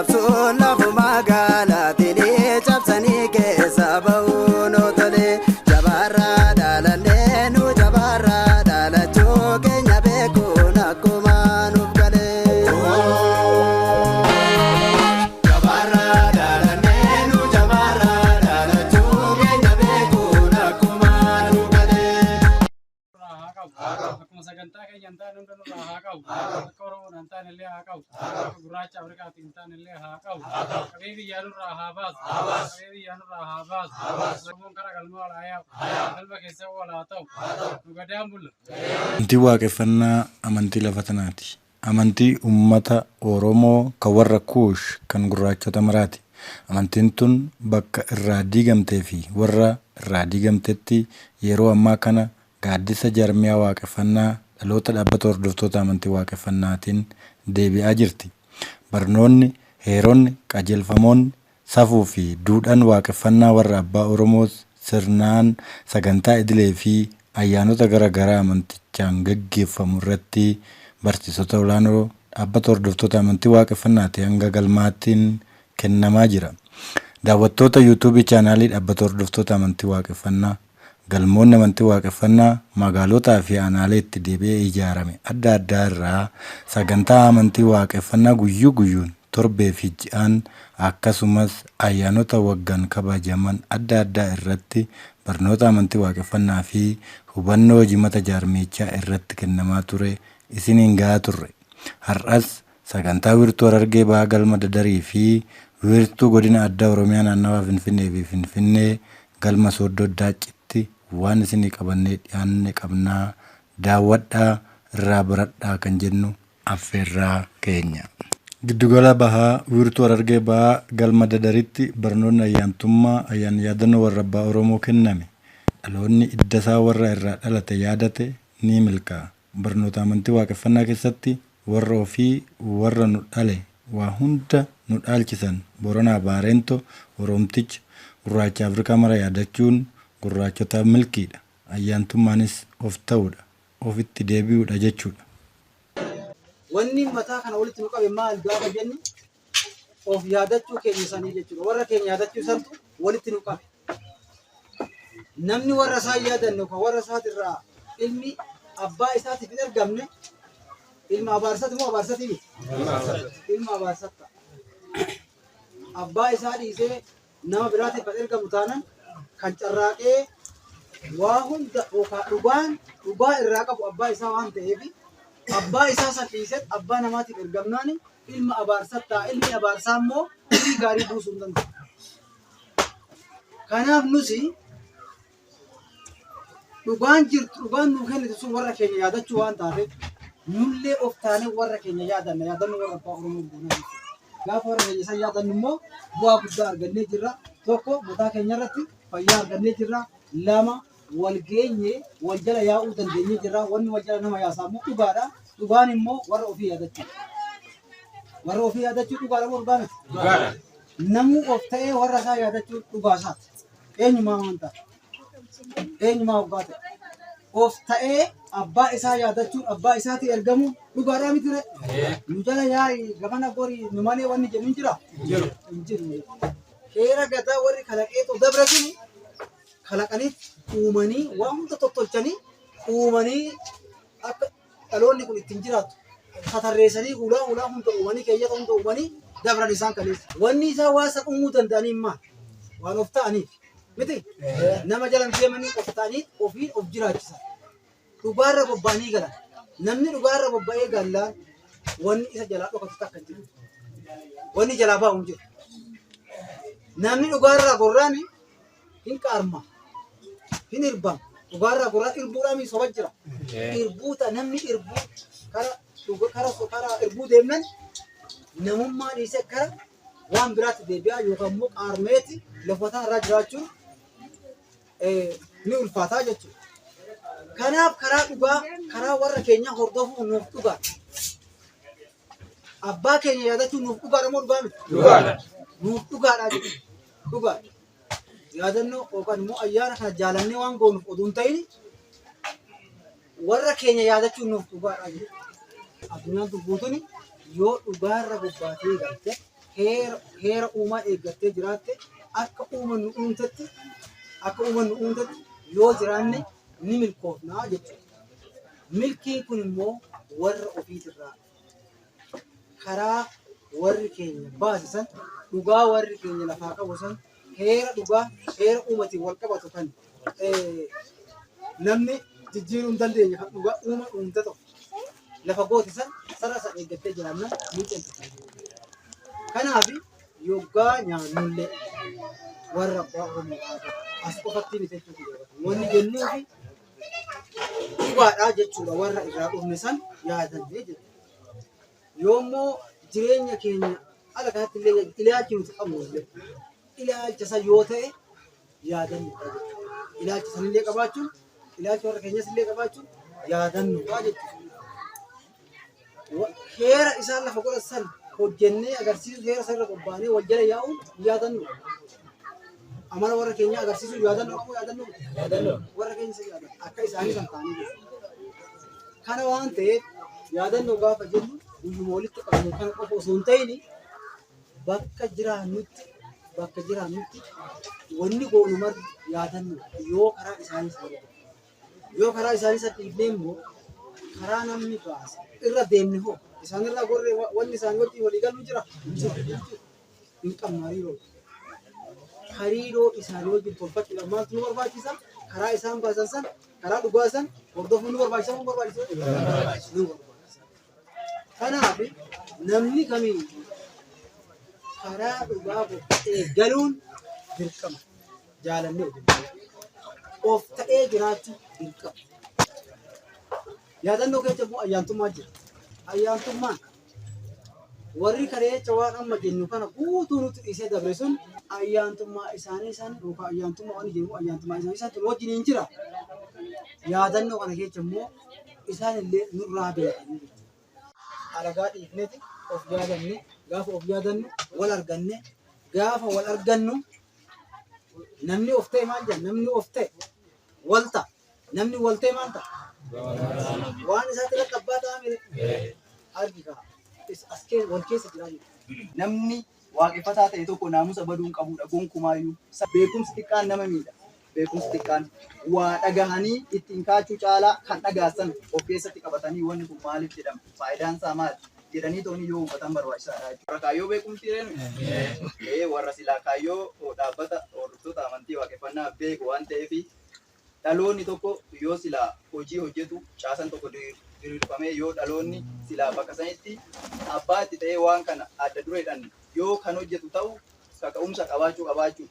cabsuun lafu magaalaatiin cabsanii keessa ba'uun otolee jabaarraa dhaalannee nu jabaarraa dhaalachuu keenya beekuun akkuma nuuf galee. Jabaarraa dhaalannee nu jabaarraa dhaalachuu keenya beekuun akkuma nuuf galee. Akkuma sagantaa keenya hin taane hunda nurraa haa qabu. Akka Oromoon hin taane illee haa qabu. Akka gurraacha Afrikaatti hin taane illee haa qabu. Qabee biyyaa nurraa haa baasu. Qabee biyyaa nurraa haa baasu. Oromoon karaa galma wal haa yaa'u. Galma keessa wal haa ta'u. Nu gadaan bulla. Amantii waaqeffannaa amantii lafa tanaati. Amantii uummata Oromoo kan warra Kuush kan gurraachota maraati. Amantiin tun bakka irraa diigamtee fi warra irraa diigamtetti yeroo ammaa kana gaaddisa jaarmiyaa waaqeffannaa dhaloota dhaabbata hordoftoota amantii waaqeffannaatiin deebi'aa jirti. Barnoonni, heeronni, qajeelfamoonni, safuu fi duudhaan waaqeffannaa warra abbaa Oromoo sirnaan sagantaa idilee fi ayyaanota garaa garaa amantichaan gaggeeffamu irratti barsiisota olaanoo dhaabbata hordoftoota amantii waaqeffannaatii hanga galmaattiin kennamaa jira. Daawwattoota yuutuubii chaanaalii dhaabbata hordoftoota amantii waaqeffannaa galmoonni amantii waaqeffannaa magaalotaa fi aanaaleetti deebi'ee ijaarame adda addaa irraa sagantaa amantii waaqeffannaa guyyuu guyyuun torbee fi ji'aan akkasumas ayyaanota waggaan kabajaman adda addaa irratti barnoota amantii waaqeffannaa fi hubannoo hojimata jaarmichaa irratti kennamaa ture isiniin gahaa turre. Har'as sagantaa wiirtuu Harargee Bahaa galma Dadarii fi wiirtuu godina addaa Oromiyaa naannawaa Finfinnee fi Finfinnee galma Sooddoo Daacitti waan isinii qabannee dhiyaanne qabnaa daawwadhaa irraa baradhaa kan jennu affeerraa keenya. Giddugala Bahaa wiirtuu Harargee Bahaa galma Dadaritti barnoonni ayyaantummaa ayyaana yaadannoo warra abbaa Oromoo kenname. Dhaloonni iddasaa warra irraa dhalate yaadate ni milkaa'a. Barnoota amantii waaqeffannaa keessatti warra ofii warra nu dhale waa hunda nu dhaalchisan Boronaa Baareentoo Oromticha gurraacha Afrikaa mara yaadachuun gurraachota milkiidha. Ayyaantummaanis of ta'uudha. Ofitti deebi'uudha jechuudha. Wanni mataa kana walitti nu qabe maal gaafa jennu of yaadachuu keenya sanii jechuudha. Warra keenya yaadachuu santu walitti nu qabe. Namni warra isaa yaadannu kan warra isaatirraa ilmi abbaa isaatiif hin argamne ilma abaarsati moo abaarsati? Ilma abaarsatta. Abbaa isaa dhiisee nama biraatiif kan ergamu taanan kan carraaqee waa hunda dhugaa irraa qabu abbaa isaa waan ta'eef abbaa isaa san dhiisee abbaa namaatiif ergamnaan ilma abaarsatta. Ilmi abaarsaa immoo ilmi gaarii buusuu hin danda'u. Kanaaf nusi dhugaan nuu kennitu sun warra keenya yaadachuu waan taateef nullee of taanee warra keenya yaadanna yaadannoo warra abbaa Oromoo goonaa gaafa warra keenya san yaadannu immoo bu'aa guddaa argannee jirra. Tokko mataa keenya irratti fayyaa argannee jirra. Lama wal geenye wal jala yaa'uu dandeenyee jirra. Wanni wal jala nama yaasaa immoo dhugaadha. Dhugaan immoo warra ofii yaadachuu. Warra ofii yaadachuu dhugaadha moo dhugaa miti? Dhugaadha. Namuu of ta'ee warra isaa yaadachuu dhugaa isaati. Eenyumaa amantaa? Eenyumaa of baate? Of ta'ee abbaa isaa yaadachuun abbaa isaatti ergamu dhugaadhaa miti ture. Nu jala yaa'i gamana gorii nu malee wanni jedhu hin jira? Hin jiru. Heera gadaa warri kalaqeetu dabra jiru kalaqanii uumanii waan hunda tottolchanii uumanii akka dhaloonni kun ittiin jiraatu katarreessanii ulaa hunda uumanii keeyyata hunda uumanii dabran isaan kaleessa. Wanni isaa waa isa uumuu danda'anii maal? Waan of ta'aniif miti nama jala deemanii of ta'anii ofiin of jiraachisan. Dhugaarra bobba'anii galan. Namni dhugaarra bobba'ee gallaan wanni isa jalaa dhokatu takka hin jiru. Wanni jalaa baa'u hin jiru. Namni dhugaarraa gorraan hin qaarma. Hin irbama. Dhugaarraa gorraan irbuudhaan soba jira. Irbuuta namni irbuu karaa irbuu deemnan namummaa dhiisee kara waan biraatti deebi'aa yookaan immoo qaarmeeti lafataa irraa jiraachuun ni ulfaataa jechuudha. Kanaaf karaa dhugaa karaa warra keenya hordofuu nuuf dhugaa. Abbaa keenya yaadachuun nuuf dhugaadha moo dhugaa miti? Dhugaadha. Nuuf dhugaadha jechuudha. Dhugaadha. Yaadannoo yookaan immoo ayyaana kana jaalannee waan goonuuf oduu hin ta'in warra keenya yaadachuun nuuf dhugaadha jechuudha. Addunyaan guutuun yoo dhugaarra bobbaatee galte heera uumaa eeggattee jiraatte akka uumannu uumtetti yoo jiraanne ni milkoofnaa jechuudha. Milkiin kun immoo warra ofiitirraa karaa warri keenya baasisan dhugaa warri keenya lafaa qabu san heera dhugaa heera uumatiin wal qabatu kan namni jijjiiruu hin dandeenye kan dhugaa uuma uumte tokko lafa gootisan sarara san eeggattee jiraanna milkeenta. Kanaaf yoggaa nyaannullee warra abbaa oromoo as qofatti miti jechuudha. Wanni jennuu fi dhugaadhaa jechuudha warra irraa dhufne san yaadannee jechuudha. Yoommoo jireenya keenya ala kanatti illee ilaalchi nuti qabnu illee ilaalcha san yoo ta'e yaadannudha jechuudha. Ilaalcha san illee qabaachuun ilaalcha warra keenyas illee qabaachuun yaadannudha jechuudha. Heera isaan lafa godhatan hojjennee agarsiisu heera sarara qophaa'anii wal jala yaa'uun yaadannudha. Amala warra keenya agarsiisu yaadannoo warra keenya isa yaadannu akka isaanii kan ta'anii jechuudha. Kana waan ta'eef yaadannoo gaafa jennu guyyuma walitti qabamu kana qofa osoo hin ta'in bakka jiraannutti wanni goonu marti yaadannoo yoo karaa isaanii isa dhiifnee immoo karaa namni baase irra deemne hoo isaanirraa gorree wanni isaanii wajjin walii galuu jira hin qabnu hariiroo isaanii wajjin tolfachuudhaaf maaltu nu barbaachisa karaa isaan baasan san karaa dhugaa san hordofuu nu barbaachisa. Kanaaf namni kamiyyuu karaa dhugaa galuun dirqama jaalannee of ta'ee jiraachuu dirqama. Yaadannoo keessa immoo ayyaantummaa jira. Ayyaantummaan warri kareecha waan amma jennu kana guutuu nuti dhiisee dabre sun ayyaantummaa isaanii san yookaan ayyaantummaa waan jennu ayyaantummaa isaanii san wajjin hin jira. Yaadannoo kana keessa immoo isaan illee nurraa beekanii alagaa dhiifneeti of yaadanne gaafa of yaadannu wal arganne gaafa wal argannu namni of ta'e maal jedha namni of ta'e wal ta'a namni wal ta'e maal ta'a waan isaatti qaqqabbaa ta'ame argina as wal keessa jira. Namni waaqeffataa ta'e tokko naamusa baduu hin qabudha gonkumaayyuu. Beekumsi xiqqaan nama miidha. Beekumsi xiqqaan waa dhagahanii ittiin kaachuu caalaa kan dhagaasan of keessatti qabatanii wanni kun maaliif jedhama faayidaan isaa maali jedhanii tooni yoo hubatan barbaachisaadha jechuudha. Kaayyoo beekumsi warra silaa kaayyoo dhaabbata hordoftoota amantii waaqeffannaa beeku waan ta'eef dhaloonni tokko yoo silaa hojii hojjetu caasan tokko diriirfamee yoo dhaloonni silaa bakka sanitti abbaa itti ta'ee waan kana adda dureedhaan yoo kan hojjetu ta'u kaka'umsa qabaachuu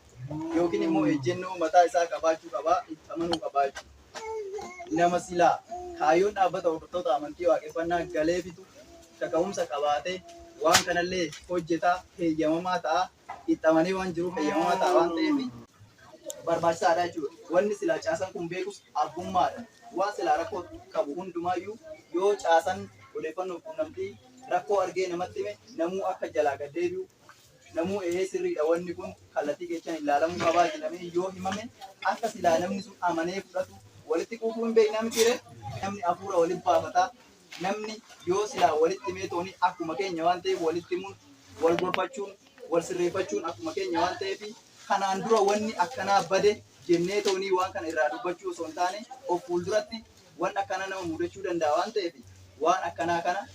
yookiin immoo ejjennoo mataa isaa qabaachuu qabaa itti amanuu qabaachuu nama silaa kaayyoon dhaabbata hordoftoota amantii waaqeffannaa galeefitu kaka'umsa qabaatee waan kanallee hojjetaa heeyyamamaa ta'a itti amanee waan jiruuf heeyyamamaa ta'a waan ta'eef barbaachisaadha jechuudha. Wanni silaa caasan kun beekus abbummaadha. Waan silaa rakkoo qabu hundumaayyuu yoo caasan odeeffannoo quunnamtii rakkoo argee namatti hime namuu akka jalaa gad deebi'u namuu sirriidha wanni kun kallattii keessaan ilaalamuu qabaa jedhamee yoo himame akka silaa namni sun amanee fudhatu walitti quufuu hin beekna miti namni hafuura walitti baafataa namni yoo silaa walitti himee tooni akkuma keenya waan ta'eef walitti himuun wal gorfachuun wal sirreeffachuun akkuma keenya waan ta'eef kanaan dura wanni akkanaa bade jennee toonii waan kana irraa dubbachuu osoo hin taane of fuulduratti waan akkana nama mudachuu danda'a waan ta'eef waan akkanaa kana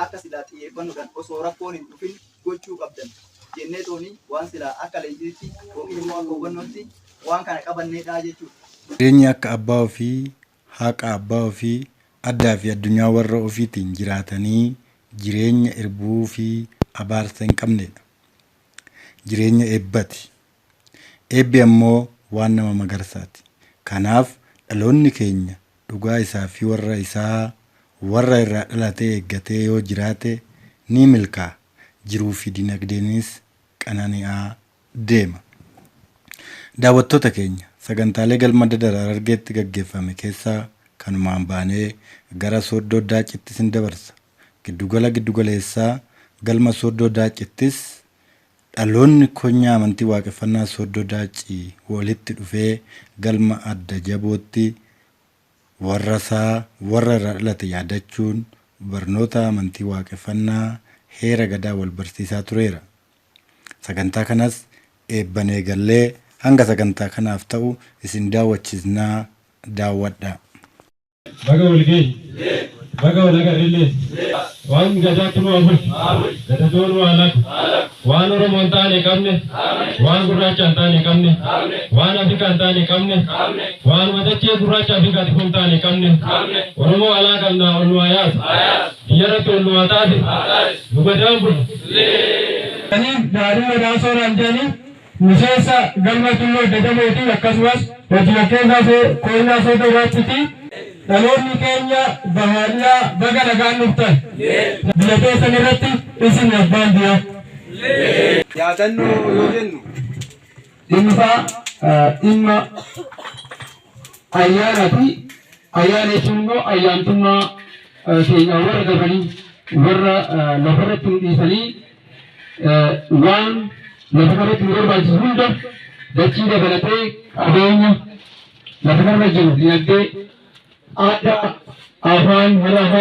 akka silaa xiyyeeffannoodhaan osoo rakkoon hin dhufin gochuu qabdan jennee toonii waan silaa akka leenjiitti yookiin immoo akka hubannootti waan kana qabanneedha jechuudha. Jireenyi akka abbaa ofii, haqa abbaa ofii, addaa fi addunyaa warra ofiitiin jiraatanii jireenya irbuu fi abaarsa hin qabnedha. Jireenya eebbati. Eebbi ammoo waan nama magarsaati. Kanaaf dhaloonni keenya dhugaa isaa fi warra isaa warra irraa dhalatee eeggatee yoo jiraate ni milkaa'a. Jiruu fi dinagdeenis qanani'aa deema. Daawwattoota keenya sagantaalee galma Dadaraa Argeetti gaggeeffame keessaa kanumaan baanee gara Sooddoo Daacittis sin dabarsa. Giddugaleessaa galma Sooddoo Daacittis dhaloonni konyaa amantii waaqeffannaa Sooddoo Daacii walitti dhufee galma adda jabootti warra irraa dhalate yaadachuun barnoota amantii waaqeffannaa heera gadaa wal barsiisaa tureera. Sagantaa kanas eebbanee gallee hanga sagantaa kanaaf ta'u isin daawwachiisnaa daawwadhaa. Baga walgee baga walagarrillee waan gadaatti nu abul gadatoon waalaak waan Oromoo hin taane qabne waan gurraacha hin taane qabne waan Afrikaa hin taane qabne waan matachee gurraacha Afrikaati kun taane qabne Oromoo alaa qabnaa ol nu hayaas biyyarratti ol nu haa taate nu gadaan bulu. Daadhii madaa sooraan jedhanii miseensa galma tulloo dadameetii akkasumas hojii keessaa koolaa soota irratti dhaloonni keenya bahaadhaa baga nagaan dhuftan biyya keessan irratti isin abbaan biyya. Yaadannoo yoo jennu dhimma ayyaanaati. Ayyaana jechuun immoo ayyaantummaa keenya warra dafanii warra lafarratti hin dhiisanii waan lafarratti nu barbaachisu hunda dachii dabalatee qabeenya lafarra jiru dinagdee aadaa afaan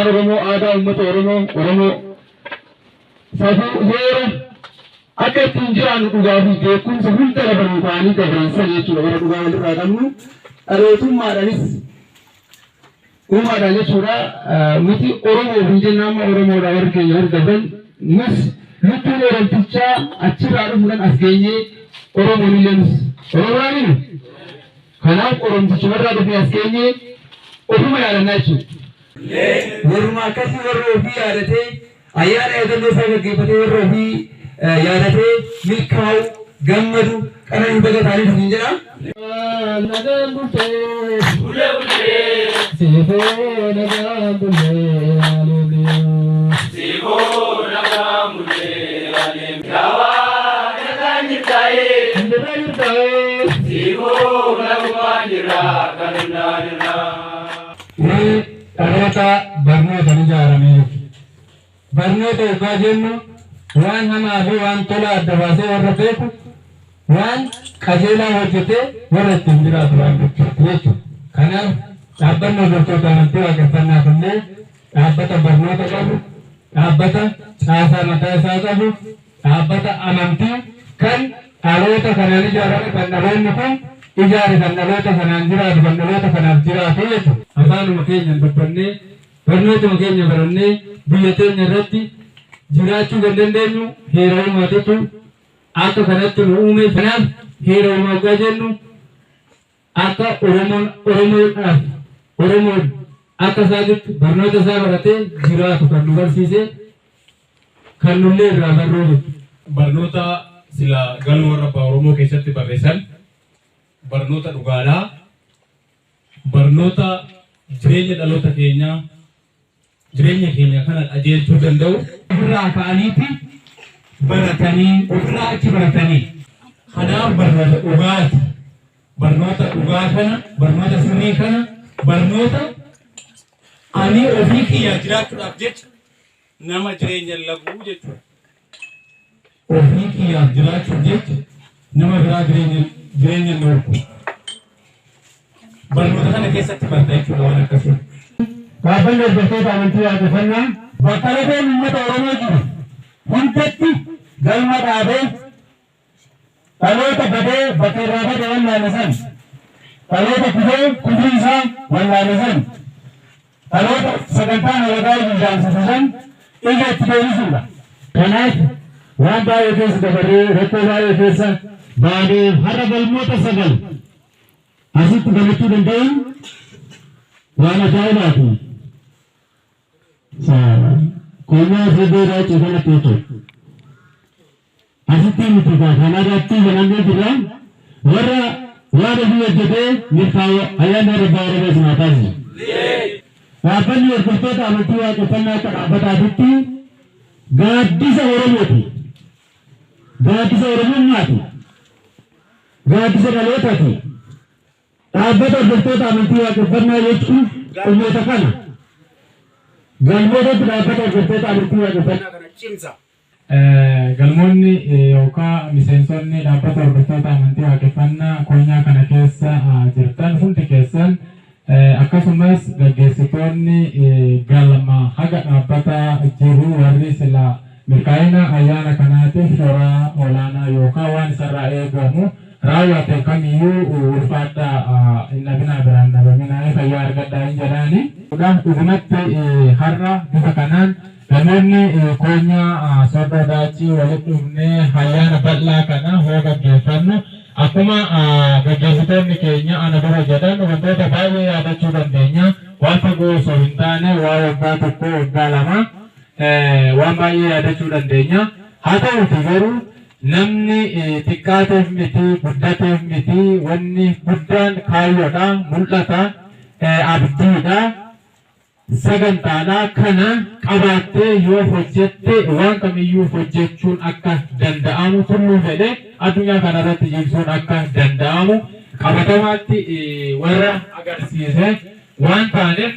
Oromoo aadaa uummata Oromoo safuu heera akka ittiin jiraannu dhugaa fi beekumsa hunda lafarra ta'anii dabarsan jechuudha. Warra dhugaa walirraa qabnu dhalootummaadhaanis uumaadhaan jechuudha. Nuti Oromoo hin jenna amma Oromoodhaa warri keenya hordofan nus lubbuun Oromtichaa achirraa dhufuudhaan as geenyee Oromoon illee nus Oromoodhaan kanaaf Oromticha warraa dhufee as geenyee ofuma yaadannaa jechuudha. Warruma akkasii warra ofii yaadatee ayyaana yaadannoo isaa gaggeeffatee warra ofii yaadatee milkaa'u gammadu qananii baga taanii hin jedha. Nagaan bultee bulee bulee siifoo nagaan bulee haleluuyaa siifoo nagaan bulee haleluuyaa nagaan jirtaayee siifoo nagaan jirraa kanunaa jirraa. Dhaloota barnootaan ijaaramee barnoota yookaan jennu waan hamaa fi waan tola adda baasee warra beeku waan qajeelaa hojjetee warra ittiin jiraatu waan jechuudha. Kanaaf dhaabbanni hordoftoota amantii waaqeffannaa illee dhaabbata barnoota qabu, dhaabbata caasaa mataa isaa qabu, dhaabbata amantii kan dhaloota kanaan ijaarame kan dhaloonni kun ijaare kan dhaloota kanaan jiraatu kan dhaloota kanaaf jiraatu jechuudha. Afaanuma keenyaan dubbannee barnootuma keenya barannee biyya teenya irratti jiraachuu kan dandeenyu heera uumaatitu akka kanatti nu uume. Kanaaf heera uumaa jennu akka Oromoon akka isaatitti barnoota isaa baratee jiraatu kan nu barsiise kan nullee irraa barruu jechuudha. Barnoota sila galma warra abbaa Oromoo keessatti barreessan barnoota dhugaadhaa, barnoota jireenya dhaloota keenyaa, jireenya keenya kana qajeelchuu danda'u ofirraa ka'aniiti baratanii ofirraa achi baratanii. Kanaaf barnoota dhugaati. Barnoota dhugaa kana, barnoota sirrii kana, barnoota ani ofii kiyyaa jiraachuudhaaf jecha nama jireenya laguu jechuudha. Ofii kiyyaaf jiraachuuf jecha nama biraa jireenya laguu. Barnoota kana keessatti barta jechuudha waan akkasii. Dhaabbanni hordoftoota amantii waaqeffannaa bakka lafeen uummata Oromoo jiru hundatti galma dhaabee dhaloota badee bakka irraa badee wallaanisan, dhaloota kufee kufuu isaa wallaanisan, dhaloota sagantaan alagaa ijaarsisan ija itti deebisuudha. Kanaaf waan baay'ee keessa dabarree rakkoo baay'ee keessa baanee har'a galmoota sagal asitti galachuu danda'uun waan ajaa'ibaati. Konyaa sebeeraa cifana teeto. Asitti miti kanarratti banannee jirra. Warra waan ofii hojjetee milkaa'u ayyaana Abbaa Oromoo sinaa taasisu. Dhaabbanni hordoftoota amantii waaqeffannaa akka dhaabbataatitti gaaddisa Oromooti. Gaaddisa Oromummaati. Gaaddisa dhalootaati. Dhaabbata hordoftoota amantii waaqeffannaa jechuun dhimmoota kana. Galmoota dhaabbata hordoftoota amantii waaqeffannaa kana cimsa. Galmoonni yookaan miseensonni dhaabbata hordoftoota amantii waaqeffannaa konyaa kana keessa jirtan hundi keessan akkasumas gaggeessitoonni galma haga dhaabbata jiru warri sila milkaa'ina ayyaana kanaatiif shoora olaanaa yookaan waan isarraa eegamu raawwate kamiyyuu ulfaadhaa hin dhabinaa biraan dhabaminaa fayyaa argadhaa hin jedhaani. Dhugumatti har'a bifa kanaan namoonni koonyaa Soodoo Daachii walitti dhufnee ayyaana bal'aa kana hoo gaggeeffannu akkuma gaggeessitoonni keenya ana bira jedhan wantoota baay'ee yaadachuu dandeenya. Waan fagoo osoo hin taane waa waggaa tokko waggaa lama waan baay'ee yaadachuu dandeenya. Haa ta'uuti garuu namni xiqqaateef miti guddateef miti wanni guddaan kaayyoodha mul'ata abdiidha sagantaadha kana qabaattee yoo hojjette waan kamiyyuu hojjechuun akka danda'amu tulluu fedhe addunyaa kanarratti jigsuun akka danda'amu qabatamaatti warra agarsiise waan taaneef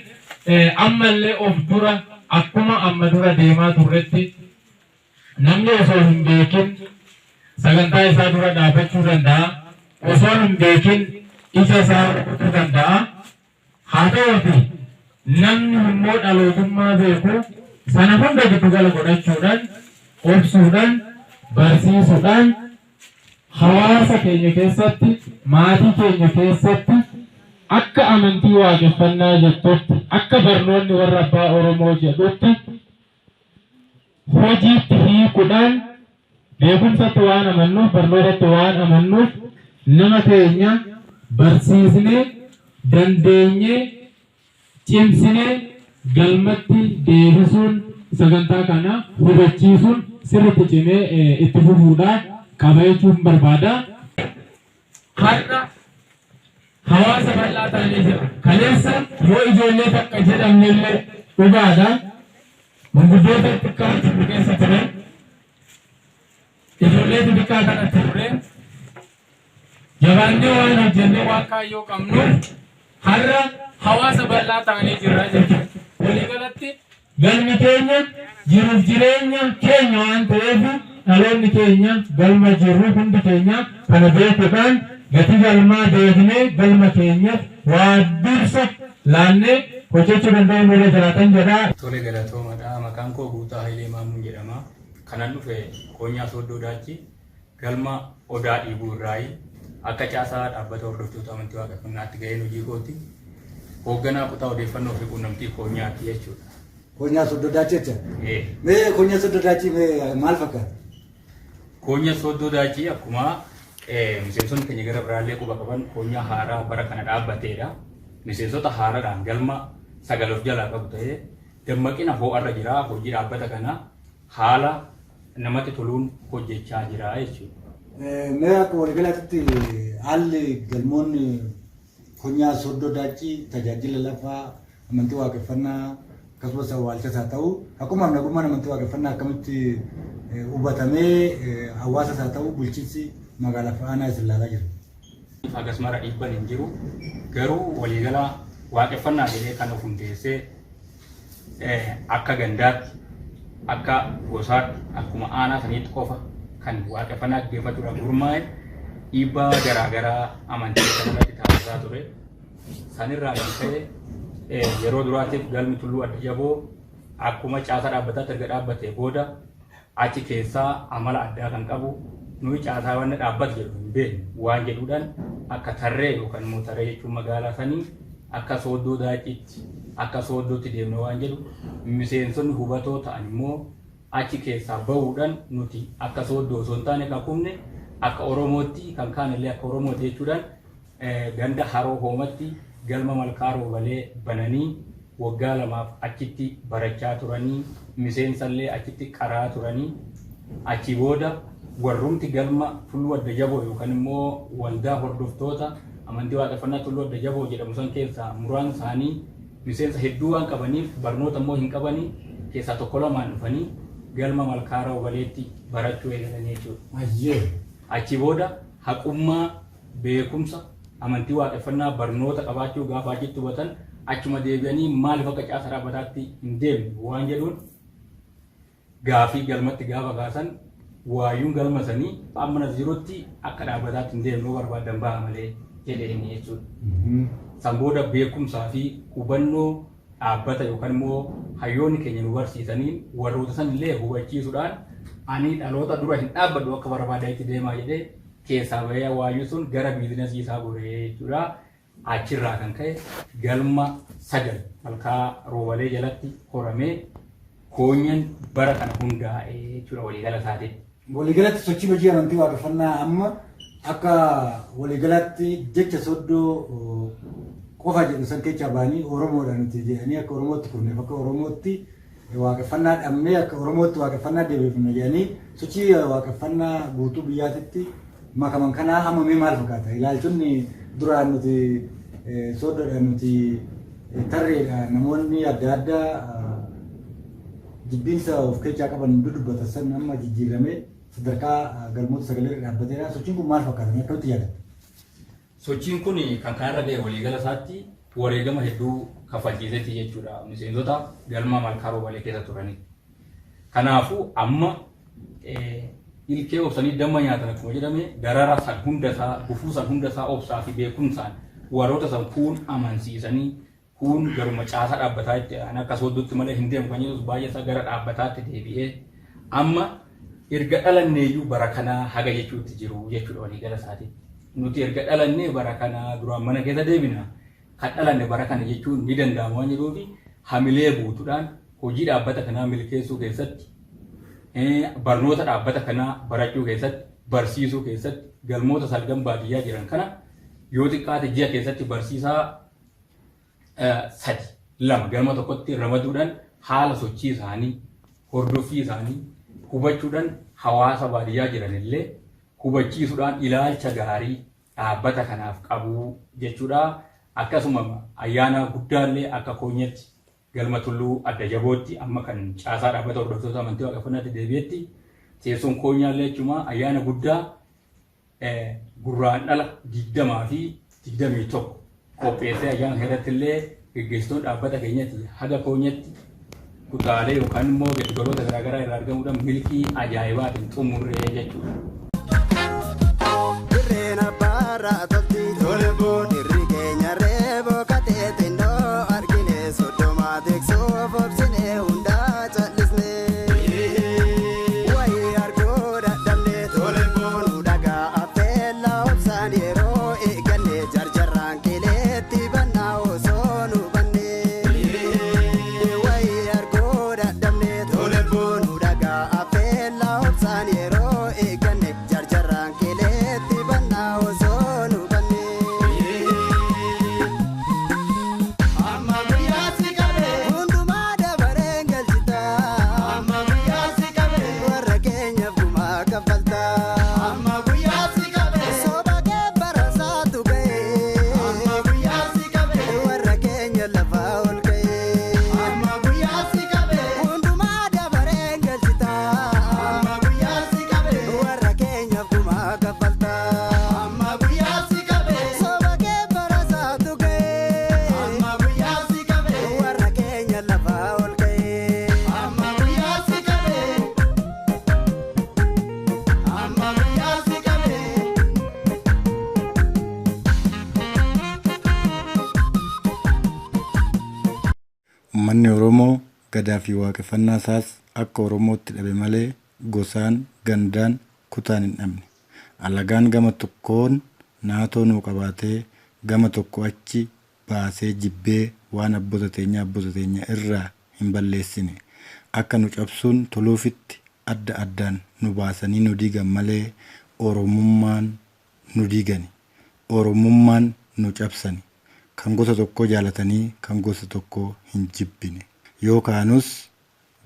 ammallee of dura akkuma amma dura deemaa turretti namni osoo hin beekin sagantaa isaa dura dhaabbachuu danda'a. Osoo hin beekin ija isaa rukutuu danda'a. Haa ta'uuti namni immoo dhalootummaa beeku sana hunda giddu gala godhachuudhaan obsuudhaan barsiisuudhaan hawaasa keenya keessatti maatii keenya keessatti akka amantii waaqeffannaa jettutti akka barnoonni warra abbaa Oromoo jedhutti hojiitti hiikuudhaan beekumsatti waan amannuuf barnootatti waan amannuuf nama keenya barsiisnee dandeenyee cimsinee galmatti deebisuun sagantaa kana hubachiisuun sirriitti cimee itti fufuudhaan qaba jechuun barbaada. Har'a hawaasa bal'aa taanee jira. Kaleessa yoo ijoollee takka jedhamnellee dhugaadha. Manguddoota xiqqaa jiru keessa ture. Ijoollee xixiqqaa kana ture. Jabaannee waan hojjennee waan kaayyoo qabnuuf har'a hawaasa bal'aa taanee jirra jechuudha. Waliigalatti galmi keenya jiruuf jireenya keenya waan ta'eef dhaloonni keenya galma jirru hundi keenya kana beekuudhaan gatii galmaa beeknee galma keenyaaf waa dursa laannee hojjechuu danda'u malee jiraatan jedha. Tole galatoomadha. Maqaan koo Guutaa Hayilee Maamuun jedhama. Kanan dhufe koonyaa Sooddoo Daachii galma Odaa Dhiibuu irraayi akka caasaa dhaabbata hordoftoota amantii waaqeffannaatti gaheen hojii kooti. Hoogganaa kutaa odeeffannoo fi quunnamtii koonyaati jechuudha. Koonyaa Sooddoo Daachii jechuudha. Mee koonyaa Sooddoo Daachii maal fakkaata? Koonyaa Sooddoo Daachii akkuma miseensonni keenya gara biraallee quba qaban koonyaa haaraa bara kana dhaabbateedha. Miseensota haaraadhaan galma 9 of jalaa qabu ta'ee dammaqina ho'arra jira. Hojii dhaabbata kana haala namatti toluun hojjechaa jira jechuudha. Mee akka waliigalaatti haalli galmoonni koonyaa Sooddoo Daachii tajaajila lafaa amantii waaqeffannaa akkasumas awwaalchas haa ta'u akkuma nagummaan amantii waaqeffannaa akkamitti hubatamee hawaasas haa ta'u bulchiinsi magaalaa Aanaa isin ilaalaa jira. Akkasumara dhiibban hin jiru garuu waliigala waaqeffannaa jedhee kan of hundeessee akka gandaatti akka gosaatti akkuma aanaa saniitti qofa kan waaqeffannaa gaggeeffatudha. Gurmaa'e dhiibbaa garaagaraa amantii kanarratti taasisaa ture. Sanirraa kan ta'e yeroo duraatiif galmi Tulluu Adda Jaboo akkuma caasaa dhaabbataatti erga dhaabbatee booda achi keessaa amala addaa kan qabu nuyi caasaa wanna dhaabbata jedhu hin beeknu waan jedhuudhaan akka tarree yookaan immoo tarree jechuun magaalaa sanii akka Sooddoo Daachiitti akka Sooddootti deemne waan jedhu miseensonni hubatoo ta'an immoo achi keessaa bahuudhaan nuti akka Sooddoo osoo hin taane kan kumne akka Oromootti kan kaanillee akka Oromooti jechuudhaan ganda Haroo Hoomatti galma Malkaa Roobalee bananii waggaa 2 achitti barachaa turanii miseensallee achitti qaraa turanii achi booda warrumti galma Tulluu Adda Jaboo yookaan immoo waldaa hordoftoota amantii waaqeffannaa Tulluu Adda Jaboo jedhamu san keessaa muraan isaanii miseensa hedduu waan qabaniif barnoota immoo hin qabanii keessaa tokko lamaan dhufanii galma Malkaa Roobaleetti barachuu eegalanii jechuudha. Achi booda haqummaa beekumsa amantii waaqeffannaa barnoota qabaachuu gaafa achitti hubatan achuma deebi'anii maaliif akka caasaa dhaabbataatti hin deemne waan jedhuun gaafii galmatti gaafa kaasan waayuun galma sanii amma jirutti akka dhaabbataatti hin deemne barbaadan ba'a malee jedhee inni jechuudha. San booda beekumsaa fi hubannoo dhaabbata yookaan immoo hayyoonni keenya nu barsiisaniin warroota san illee hubachiisuudhaan ani dhaloota dura hin dhaabbadhu akka barbaadeetti deemaa jedhee keessaa bahee waayyuu sun gara biizinasii isaa goree jechuudha. Achirraa kan ka'e galma 9 malkaa roobalee jalatti horamee koonyan bara kana hundaa'ee jechuudha waliigala isaatiin. Waliigalatti sochii hojii amantii waaqeffannaa amma akka waliigalatti jecha soddoo qofa jedhu san keessa baanii Oromoodhaan nuti jedhanii akka Oromootti kurneef akka Oromootti waaqeffannaa dhabnee akka Oromootti waaqeffannaa deebifne jedhanii sochii waaqeffannaa guutuu biyyaatitti makaman kanaa hammamee maal fakkaata? Ilaalchonni duraan nuti soddoodhaan nuti tarreedhaan namoonni adda addaa jibbiinsa of keessaa qaban dubbatan san amma jijjiiramee sadarkaa galmoota sagalee dhaabbateedha. Sochiin kun maal fakkaata? Akkamitti yaadatta? Sochiin kun kan kanarra ga'e waliigala isaatti wareegama hedduu kaffalchiisetti jechuudha. Miseensota galma malkaa roobalee keessa turanii. Kanaafuu amma ilkee obsanii damma nyaatan akkuma jedhame darara san hundasaa gufuu san hundasaa obsaa fi beekumsaan warroota san kuun amansiisanii kuun garuma caasaa dhaabbataa itti akka sooddutti malee hin deemu kan jedhus baay'ee isaa gara dhaabbataatti deebi'ee amma erga dhalanneeyyuu bara kanaa haga jechuutti jiru jechuudha waliigala isaatiitti. Nuti erga dhalannee bara kanaa duraan mana keessa deebina kan dhalanne bara kana jechuun ni danda'ama waan jedhuufi hamilee guutuudhaan hojii dhaabbata kanaa milkeessuu keessatti barnoota dhaabbata kanaa barachuu keessatti barsiisuu keessatti galmoota salgan baadiyyaa jiran kana yoo xiqqaate ji'a keessatti barsiisaa 2 galma tokkotti ramaduudhaan haala sochii isaanii hordoffii isaanii hubachuudhaan hawaasa baadiyyaa jiran illee hubachiisuudhaan ilaalcha gaarii dhaabbata kanaaf qabu jechuudha. Akkasuma ayyaana guddaallee akka koonyetti galma tulluu adda jabootti amma kan caasaa dhaabbata hordoftoota amantii waaqeffannaatti deebi'etti teessoon koonyaallee jechuudha ayyaana guddaa gurraandhala 20 fi 21 qopheessee ayyaana irratti illee gaggeessitoon dhaabbata keenyatti haga koonyetti kutaalee yookaan immoo giddugaloota garaagaraa irraa argamuudhaan milkii ajaa'ibaatiin xumurree jechuudha. Uummanni Oromoo gadaa fi waaqeffannaa isaas akka Oromootti dhabe malee gosaan, gandaan, kutaan hin dhabne. Alagaan gama tokkoon naatoo nuu qabaatee gama tokko achi baasee jibbee waan abboota teenya irraa hin balleessine. Akka nu cabsuun toluufitti adda addaan nu baasanii nu diigan malee Oromummaan nu diigani. Oromummaan nu cabsani. Kan gosa tokko jaalatanii kan gosa tokko hin jibbine. Yookaanus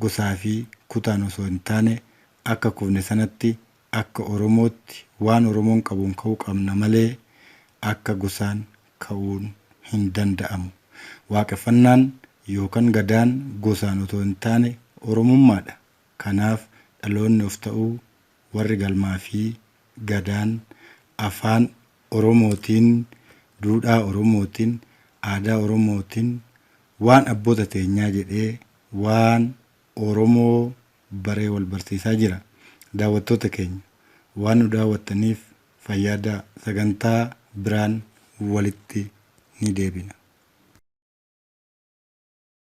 gosaa fi kutaan osoo hin taane akka kufne sanatti akka Oromootti waan Oromoon qabuun ka'uu qabna malee akka gosaan ka'uun hin danda'amu. Waaqeffannaan yookaan gadaan gosaan osoo hin taane Oromummaadha. Kanaaf dhaloonni of ta'uu warri galmaa fi gadaan afaan Oromootiin duudhaa Oromootiin aadaa Oromootiin waan abboota teenyaa jedhee waan Oromoo baree wal barsiisaa jira. Daawwattoota keenya waan nu daawwattaniif fayyadaa. Sagantaa biraan walitti ni deebina.